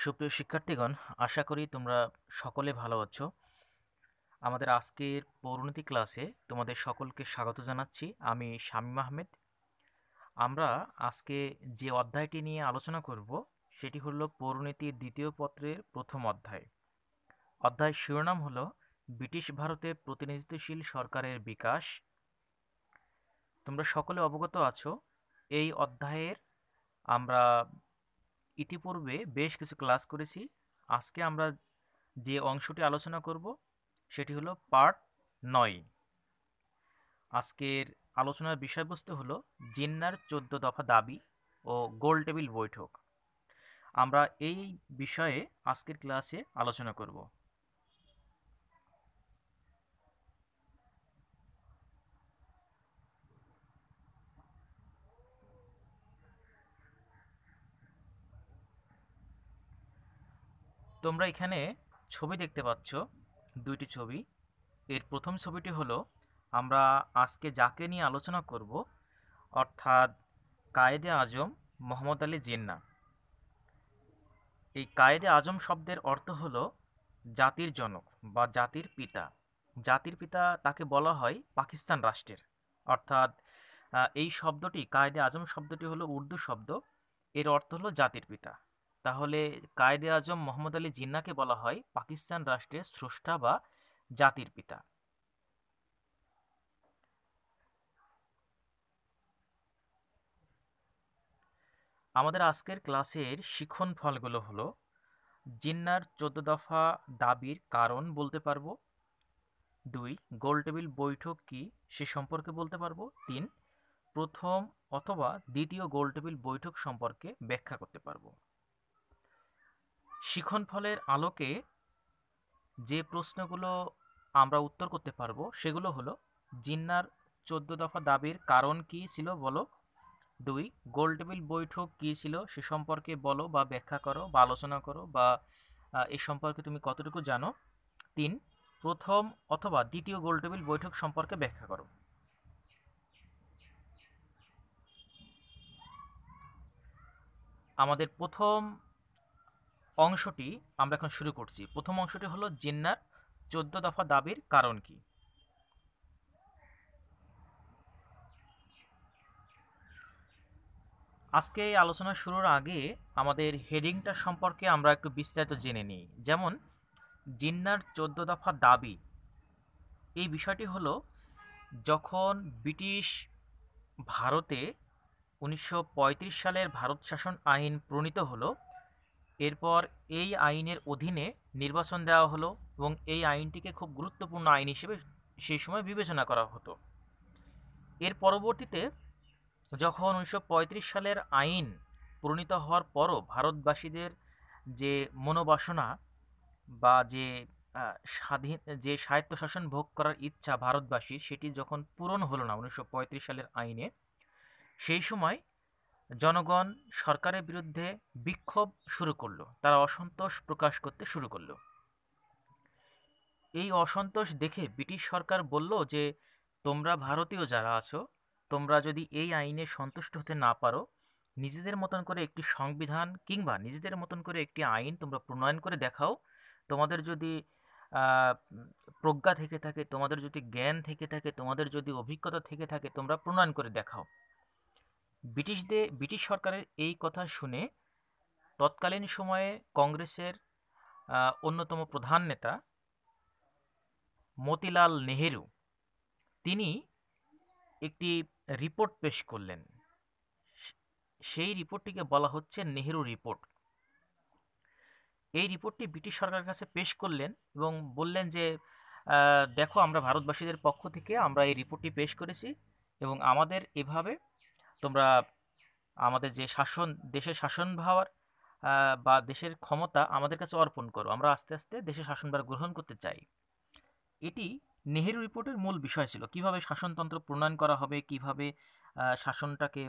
সুপ্রিয় শিক্ষার্থীগণ, আশা করি তোমরা সকলে ভালো আছো। আমাদের আজকের পৌরনীতি ক্লাসে তোমাদের সকলকে স্বাগত জানাচ্ছি। আমি শামীম আহমেদ। আমরা আজকে যে অধ্যায়টি নিয়ে আলোচনা করব সেটি হলো পৌরনীতির দ্বিতীয় পত্রের প্রথম অধ্যায়। অধ্যায়ের শিরোনাম হলো ব্রিটিশ ভারতে প্রতিনিধিত্বশীল সরকারের বিকাশ। তোমরা সকলে অবগত আছো, এই অধ্যায়ের আমরা ইতিপূর্বে বেশ কিছু ক্লাস করেছি। আজকে আমরা যে অংশটি আলোচনা করব সেটি হলো পার্ট 9। আজকের আলোচনার বিষয়বস্তু হলো জিন্নার 14 দফা দাবি ও গোল টেবিল বৈঠক। আমরা এই বিষয়ে আজকের ক্লাসে আলোচনা করব। তোমরা এখানে ছবি দেখতে পাচ্ছ, দুইটি ছবি। এর প্রথম ছবিটি হলো আমরা আজকে যাকে নিয়ে আলোচনা করব, অর্থাৎ কায়েদে আজম মোহাম্মদ আলী জিন্না। এই কায়েদে আজম শব্দের অর্থ হলো জাতির জনক বা জাতির পিতা। জাতির পিতা তাকে বলা হয় পাকিস্তান রাষ্ট্রের, অর্থাৎ এই শব্দটি, কায়েদে আজম শব্দটি হলো উর্দু শব্দ, এর অর্থ হলো জাতির পিতা। তাহলে কায়েদে আজম মোহাম্মদ আলী জিন্নাকে বলা হয় পাকিস্তান রাষ্ট্রের স্রষ্টা বা জাতির পিতা। আমাদের আজকের ক্লাসের শিখন ফলগুলো হলো জিন্নার 14 দফা দাবির কারণ বলতে পারবো, 2 গোল টেবিল বৈঠক কি সে সম্পর্কে বলতে পারবো, 3 প্রথম অথবা দ্বিতীয় গোল টেবিল বৈঠক সম্পর্কে ব্যাখ্যা করতে পারবো। শিখনফলের আলোকে যে প্রশ্নগুলো আমরা উত্তর করতে পারবো সেগুলো হলো জিন্নার 14 দফা দাবির কারণ কি ছিল বলো, 2 গোল টেবিল বৈঠক কি ছিল সে সম্পর্কে বলো বা ব্যাখ্যা করো বা আলোচনা করো, বা এই সম্পর্কে তুমি কতটুকু জানো, 3 প্রথম অথবা দ্বিতীয় গোল টেবিল বৈঠক সম্পর্কে ব্যাখ্যা করো। আমাদের প্রথম অংশটি আমরা এখন শুরু করছি। প্রথম অংশটি হলো জিন্নার 14 দফা দাবির কারণ কি। আজকে এই আলোচনা শুরুর আগে আমাদের হেডিংটা সম্পর্কে আমরা একটু বিস্তারিত জেনে নিই। যেমন জিন্নার 14 দফা দাবি, এই বিষয়টি হলো যখন ব্রিটিশ ভারতে 1935 সালের ভারত শাসন আইন প্রণীত হলো, এরপর এই আইনের অধীনে নির্বাচন দেওয়া হলো এবং এই আইনটিকে খুব গুরুত্বপূর্ণ আইন হিসেবে সেই সময় বিবেচনা করা হতো। এর পরবর্তীতে যখন 1935 সালের আইন প্রণীত হওয়ার পরও ভারতবাসীদের যে মনোবাসনা বা যে স্বাধীন যে স্বায়ত্তশাসন ভোগ করার ইচ্ছা ভারতবাসীর, সেটি যখন পূরণ হলো না 1935 সালের আইনে, সেই সময় জনগণ সরকারের বিরুদ্ধে বিক্ষোভ শুরু করলো, তারা অসন্তোষ প্রকাশ করতে শুরু করলো। এই অসন্তোষ দেখে ব্রিটিশ সরকার বলল যে তোমরা ভারতীয় যারা আছো, তোমরা যদি এই আইনে সন্তুষ্ট হতে না পারো, নিজেদের মতন করে একটি সংবিধান কিংবা নিজেদের মতন করে একটি আইন তোমরা প্রণয়ন করে দেখাও। তোমাদের যদি আহ, প্রজ্ঞা থেকে থাকে, তোমাদের যদি জ্ঞান থেকে থাকে, তোমাদের যদি অভিজ্ঞতা থেকে থাকে, তোমরা প্রণয়ন করে দেখাও। ব্রিটিশ সরকারের এই কথা শুনে তৎকালীন সময়ে কংগ্রেসের অন্যতম প্রধান নেতা মতিলাল নেহেরু, তিনি একটি রিপোর্ট পেশ করলেন। সেই রিপোর্টটিকে বলা হচ্ছে নেহেরু রিপোর্ট। এই রিপোর্টটি ব্রিটিশ সরকারের কাছে পেশ করলেন এবং বললেন যে দেখো, আমরা ভারতবাসীদের পক্ষ থেকে আমরা এই রিপোর্টটি পেশ করেছি এবং আমাদের এভাবে তোমরা আমাদের যে দেশের শাসনভার বা দেশের ক্ষমতা আমাদের কাছে অর্পণ করো, আমরা আস্তে আস্তে দেশের শাসনভার গ্রহণ করতে চাই। এটি নেহেরু রিপোর্টের মূল বিষয় ছিল, কিভাবে শাসনতন্ত্র প্রণয়ন করা হবে, কিভাবে শাসনটাকে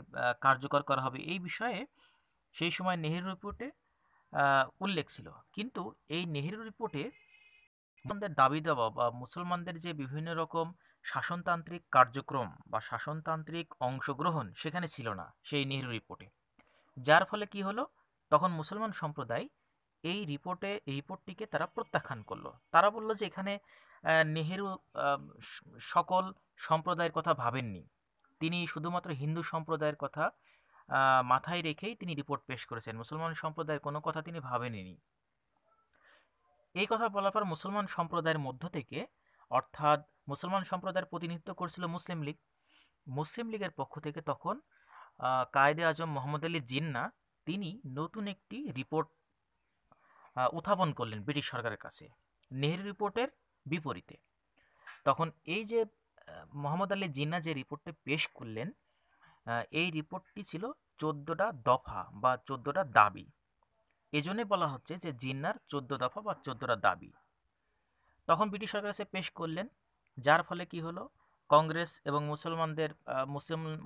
কার্যকর করা হবে, এই বিষয়ে সেই সময় নেহেরু রিপোর্টে উল্লেখ ছিল। কিন্তু এই নেহেরু রিপোর্টে মুসলমানদের দাবি দেওয়া বা মুসলমানদের যে বিভিন্ন রকম শাসনতান্ত্রিক কার্যক্রম বা শাসনতান্ত্রিক অংশগ্রহণ সেখানে ছিল না সেই নেহেরু রিপোর্টে। যার ফলে কি হলো, তখন মুসলমান সম্প্রদায় এই রিপোর্টটিকে তারা প্রত্যাখ্যান করলো। তারা বলল যে এখানে নেহেরু সকল সম্প্রদায়ের কথা ভাবেননি, তিনি শুধুমাত্র হিন্দু সম্প্রদায়ের কথা মাথায় রেখেই তিনি রিপোর্ট পেশ করেছেন, মুসলমান সম্প্রদায়ের কোনো কথা তিনি ভাবেননি। এই কথা বলার পর মুসলমান সম্প্রদায়ের মধ্য থেকে, অর্থাৎ মুসলমান সম্প্রদায়ের প্রতিনিধিত্ব করছিল মুসলিম লীগ, মুসলিম লীগের পক্ষ থেকে তখন কায়েদে আজম মোহাম্মদ আলী জিন্নাহ তিনি নতুন একটি রিপোর্ট উত্থাপন করলেন ব্রিটিশ সরকারের কাছে নেহেরু রিপোর্টের বিপরীতে। তখন এই যে মোহাম্মদ আলী জিন্নাহ যে রিপোর্টটি পেশ করলেন, এই রিপোর্টটি ছিল 14টা দফা বা 14টা দাবি। এজন্যই বলা হচ্ছে যে জিন্নাহর 14 দফা বা 14টা দাবি তখন ব্রিটিশ সরকারের কাছে পেশ করলেন, যার ফলে কি হলো, কংগ্রেস এবং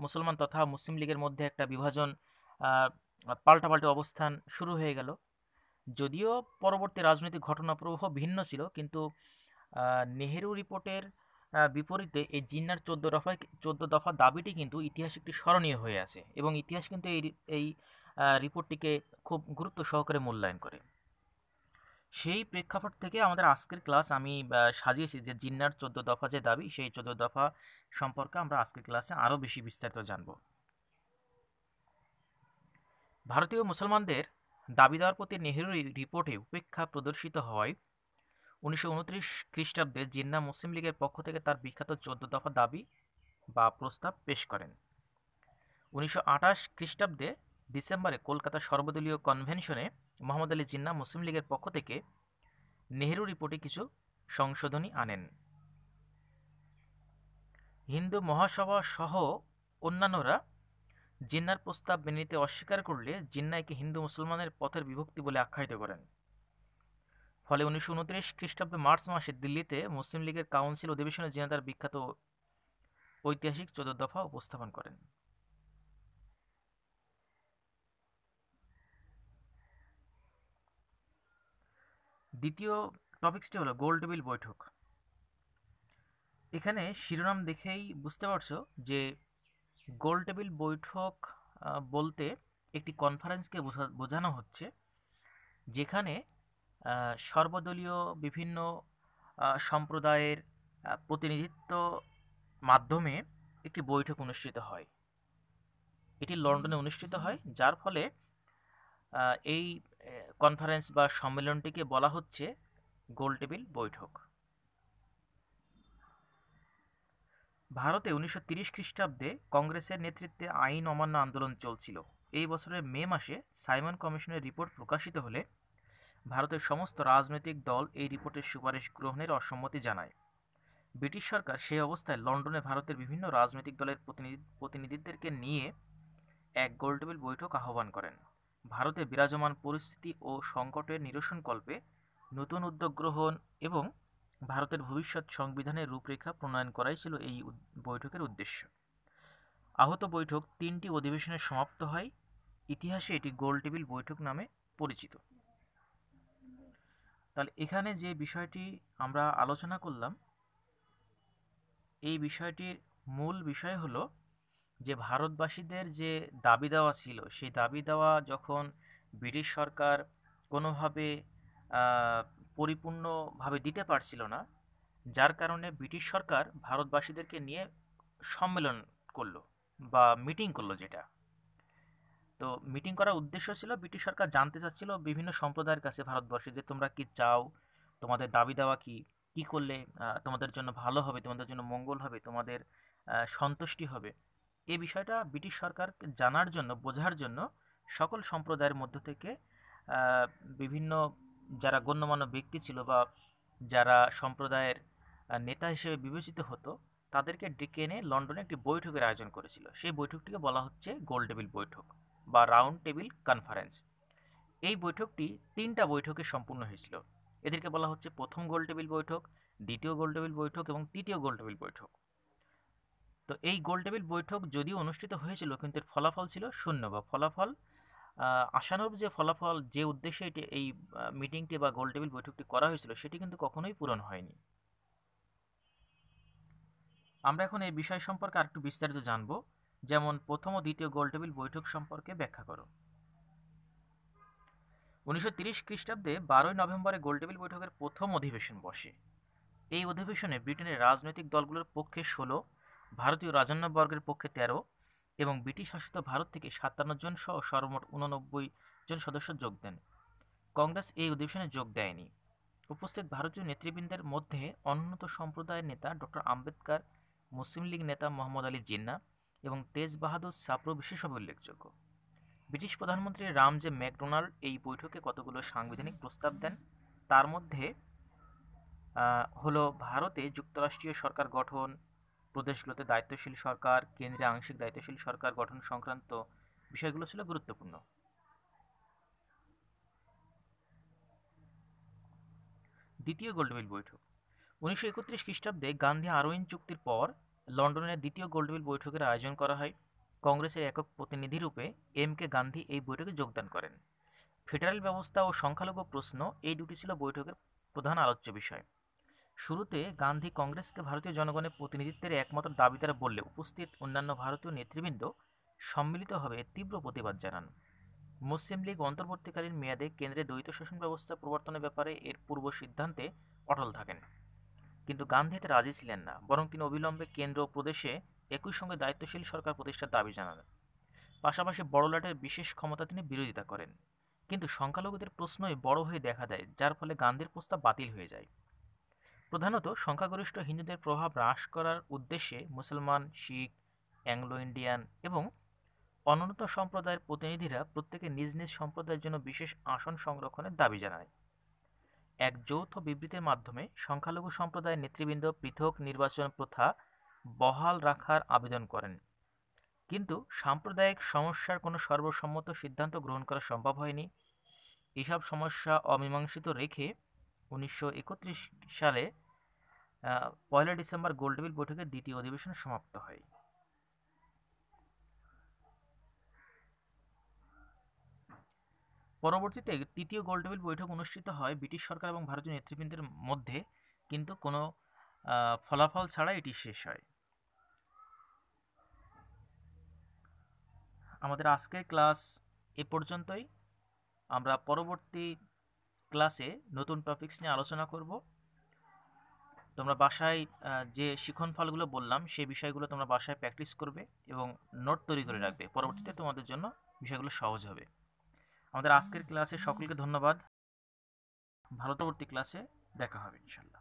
মুসলমান তথা মুসলিম লীগের মধ্যে একটা বিভাজন, পাল্টাপাল্টি অবস্থান শুরু হয়ে গেল। যদিও পরবর্তী রাজনৈতিক ঘটনাপ্রবাহ ভিন্ন ছিল, কিন্তু নেহেরু রিপোর্টের বিপরীতে এই জিন্নাহর 14 দফা দাবিটি কিন্তু ইতিহাস একটি স্মরণীয় হয়ে আছে, এবং ইতিহাস কিন্তু এই রিপোর্টটিকে খুব গুরুত্ব সহকারে মূল্যায়ন করে। সেই প্রেক্ষাপট থেকে আমাদের আজকের ক্লাস আমি সাজিয়েছি যে জিন্নাহর 14 দফা যে দাবি, সেই 14 দফা সম্পর্কে আমরা আজকের ক্লাসে আরও বেশি বিস্তারিত জানব। ভারতীয় মুসলমানদের দাবি দেওয়ার প্রতি নেহেরু রিপোর্টে উপেক্ষা প্রদর্শিত হওয়ায় 1929 খ্রিস্টাব্দে জিন্নাহ মুসলিম লীগের পক্ষ থেকে তার বিখ্যাত 14 দফা দাবি বা প্রস্তাব পেশ করেন। 1928 খ্রিস্টাব্দে ডিসেম্বরে কলকাতা সর্বদলীয় কনভেনশনে মোহাম্মদ আলী জিন্নাহ মুসলিম লীগের পক্ষ থেকে নেহেরু রিপোর্টে কিছু সংশোধনী আনেন। হিন্দু মহাসভা সহ অন্যান্যরা জিন্নাহর প্রস্তাব মেনে নিতে অস্বীকার করলে জিন্নাহ একে হিন্দু মুসলমানের পথের বিভক্তি বলে আখ্যায়িত করেন। ফলে 1929 খ্রিস্টাব্দে মার্চ মাসে দিল্লিতে মুসলিম লীগের কাউন্সিল অধিবেশনে জিন্নাহ তার বিখ্যাত ঐতিহাসিক 14 দফা উপস্থাপন করেন। দ্বিতীয় টপিকসটি হলো গোলটেবিল বৈঠক। এখানে শিরোনাম দেখেই বুঝতে পারছো যে গোলটেবিল বৈঠক বলতে একটি কনফারেন্সকে বোঝানো হচ্ছে, যেখানে সর্বদলীয় বিভিন্ন সম্প্রদায়ের প্রতিনিধিত্ব মাধ্যমে একটি বৈঠক অনুষ্ঠিত হয়। এটি লন্ডনে অনুষ্ঠিত হয়, যার ফলে এই কনফারেন্স বা সম্মেলনটিকে বলা হচ্ছে গোলটেবিল বৈঠক। ভারতে 1930 খ্রিস্টাব্দে কংগ্রেসের নেতৃত্বে আইন অমান্য আন্দোলন চলছিল। এই বছরের মে মাসে সাইমন কমিশনের রিপোর্ট প্রকাশিত হলে ভারতের সমস্ত রাজনৈতিক দল এই রিপোর্টের সুপারিশ গ্রহণের অসম্মতি জানায়। ব্রিটিশ সরকার সেই অবস্থায় লন্ডনে ভারতের বিভিন্ন রাজনৈতিক দলের প্রতিনিধিদেরকে নিয়ে এক গোলটেবিল বৈঠক আহ্বান করেন। ভারতে বিরাজমান পরিস্থিতি ও সংকটের নিরসনকল্পে নতুন উদ্যোগ গ্রহণ এবং ভারতের ভবিষ্যৎ সংবিধানের রূপরেখা প্রণয়ন করাই ছিল এই বৈঠকের উদ্দেশ্য। আহত বৈঠক 3টি অধিবেশনে সমাপ্ত হয়। ইতিহাসে এটি গোলটেবিল বৈঠক নামে পরিচিত। তাহলে এখানে যে বিষয়টি আমরা আলোচনা করলাম, এই বিষয়টির মূল বিষয় হলো যে ভারতবাসীদের যে দাবি দেওয়া ছিল, সেই দাবি দেওয়া যখন ব্রিটিশ সরকার কোনোভাবে পরিপূর্ণভাবে দিতে পারছিল না, যার কারণে ব্রিটিশ সরকার ভারতবাসীদেরকে নিয়ে সম্মেলন করলো বা মিটিং করলো। যেটা তো মিটিং করার উদ্দেশ্য ছিল, ব্রিটিশ সরকার জানতে চাচ্ছিল বিভিন্ন সম্প্রদায়ের কাছে ভারতবর্ষে যে তোমরা কি চাও, তোমাদের দাবি দেওয়া কি, কি করলে তোমাদের জন্য ভালো হবে, তোমাদের জন্য মঙ্গল হবে, তোমাদের সন্তুষ্টি হবে। এই বিষয়টা ব্রিটিশ সরকার জানার জন্য, বোঝার জন্য সকল সম্প্রদায়ের মধ্য থেকে বিভিন্ন যারা গণ্যমান্য ব্যক্তি ছিল বা যারা সম্প্রদায়ের নেতা হিসেবে বিবেচিত হতো, তাদেরকে ডেকে এনে লন্ডনে একটি বৈঠকের আয়োজন করেছিল। সেই বৈঠকটিকে বলা হচ্ছে গোলটেবিল বৈঠক বা রাউন্ড টেবিল কনফারেন্স। এই বৈঠকটি 3টা বৈঠকে সম্পূর্ণ হয়েছিল। এদেরকে বলা হচ্ছে প্রথম গোলটেবিল বৈঠক, দ্বিতীয় গোলটেবিল বৈঠক এবং তৃতীয় গোলটেবিল বৈঠক। তো এই গোলটেবিল বৈঠক যদিও অনুষ্ঠিত হয়েছিল, কিন্তু এর ফলাফল ছিল শূন্য, বা ফলাফল আশানুরূপ যে ফলাফল, যে উদ্দেশ্যে এই মিটিংটি বা গোলটেবিল বৈঠকটি করা হয়েছিল, সেটি কিন্তু কখনোই পূরণ হয়নি। আমরা এখন এই বিষয় সম্পর্কে আরেকটু বিস্তারিত জানব। যেমন প্রথম ও দ্বিতীয় গোলটেবিল বৈঠক সম্পর্কে ব্যাখ্যা করো। 1930 খ্রিস্টাব্দে 12ই নভেম্বরে গোলটেবিল বৈঠকের প্রথম অধিবেশন বসে। এই অধিবেশনে ব্রিটেনের রাজনৈতিক দলগুলোর পক্ষে 16, ভারতীয় রাজন্যবর্গের পক্ষে 13 এবং ব্রিটিশ শাসিত ভারত থেকে 57 জন সহ সর্বমোট 89 জন সদস্য যোগ দেন। কংগ্রেস এই অধিবেশনে যোগ দেয়নি। উপস্থিত ভারতীয় নেতৃবৃন্দের মধ্যে অনুন্নত সম্প্রদায়ের নেতা ডক্টর আম্বেদকর, মুসলিম লীগ নেতা মোহাম্মদ আলী জিন্নাহ এবং তেজ বাহাদুর সাপ্রু বিশেষভাবে উল্লেখযোগ্য। ব্রিটিশ প্রধানমন্ত্রী রামজে ম্যাকডোনাল্ড এই বৈঠকে কতগুলো সাংবিধানিক প্রস্তাব দেন। তার মধ্যে হলো ভারতে যুক্তরাষ্ট্রীয় সরকার গঠন, প্রদেশগুলোতে দায়িত্বশীল সরকার, কেন্দ্রে আংশিক দায়িত্বশীল সরকার গঠন সংক্রান্ত বিষয়গুলো ছিল গুরুত্বপূর্ণ। দ্বিতীয় গোলটেবিল বৈঠক 1931 খ্রিস্টাব্দে গান্ধী আরোইন চুক্তির পর লন্ডনের দ্বিতীয় গোলটেবিল বৈঠকের আয়োজন করা হয়। কংগ্রেসের একক প্রতিনিধিরূপে এম কে গান্ধী এই বৈঠকে যোগদান করেন। ফেডারেল ব্যবস্থা ও সংখ্যালঘু প্রশ্ন এই দুটি ছিল বৈঠকের প্রধান আলোচ্য বিষয়। শুরুতে গান্ধী কংগ্রেসকে ভারতীয় জনগণের প্রতিনিধিত্বের একমাত্র দাবিদার বললে উপস্থিত অন্যান্য ভারতীয় নেতৃবৃন্দ সম্মিলিতভাবে তীব্র প্রতিবাদ জানান। মুসলিম লীগ অন্তর্বর্তীকালীন মেয়াদে কেন্দ্রে দ্বৈত শাসন ব্যবস্থা প্রবর্তনের ব্যাপারে এর পূর্ব সিদ্ধান্তে অটল থাকেন, কিন্তু গান্ধী এতে রাজি ছিলেন না, বরং তিনি অবিলম্বে কেন্দ্র ও প্রদেশে একই সঙ্গে দায়িত্বশীল সরকার প্রতিষ্ঠার দাবি জানান। পাশাপাশি বড়লাটের বিশেষ ক্ষমতা তিনি বিরোধিতা করেন, কিন্তু সংখ্যালঘুদের প্রশ্নই বড় হয়ে দেখা দেয়, যার ফলে গান্ধীর প্রস্তাব বাতিল হয়ে যায়। প্রধানত সংখ্যাগরিষ্ঠ হিন্দুদের প্রভাব হ্রাস করার উদ্দেশ্যে মুসলমান, শিখ, অ্যাংলো ইন্ডিয়ান এবং অনুন্নত সম্প্রদায়ের প্রতিনিধিরা প্রত্যেকে নিজ নিজ সম্প্রদায়ের জন্য বিশেষ আসন সংরক্ষণের দাবি জানায়। এক যৌথ বিবৃতির মাধ্যমে সংখ্যালঘু সম্প্রদায়ের নেতৃবৃন্দ পৃথক নির্বাচন প্রথা বহাল রাখার আবেদন করেন, কিন্তু সাম্প্রদায়িক সমস্যার কোনো সর্বসম্মত সিদ্ধান্ত গ্রহণ করা সম্ভব হয়নি। এসব সমস্যা অমীমাংসিত রেখে 1931 সালে 1 ডিসেম্বর গোলটেবিল বৈঠকের দ্বিতীয় অধিবেশন সমাপ্ত হয়। পরবর্তীতে তৃতীয় গোলটেবিল বৈঠক অনুষ্ঠিত হয় ব্রিটিশ সরকার এবং ভারতীয় নেতৃবৃন্দের মধ্যে, কিন্তু কোনো ফলাফল ছাড়া এটি শেষ হয়। আমাদের আজকের ক্লাস এ পর্যন্তই। আমরা পরবর্তী ক্লাসে নতুন টপিকস নিয়ে আলোচনা করব। তোমরা বাসায় যে শিখন ফলগুলো বললাম সেই বিষয়গুলো তোমরা বাসায় প্র্যাকটিস করবে এবং নোট তৈরি করে রাখবে। পরবর্তীতে তোমাদের জন্য বিষয়গুলো সহজ হবে। আমাদের আজকের ক্লাসে সকলকে ধন্যবাদ। ভালো পরবর্তী ক্লাসে দেখা হবে ইনশাল্লাহ।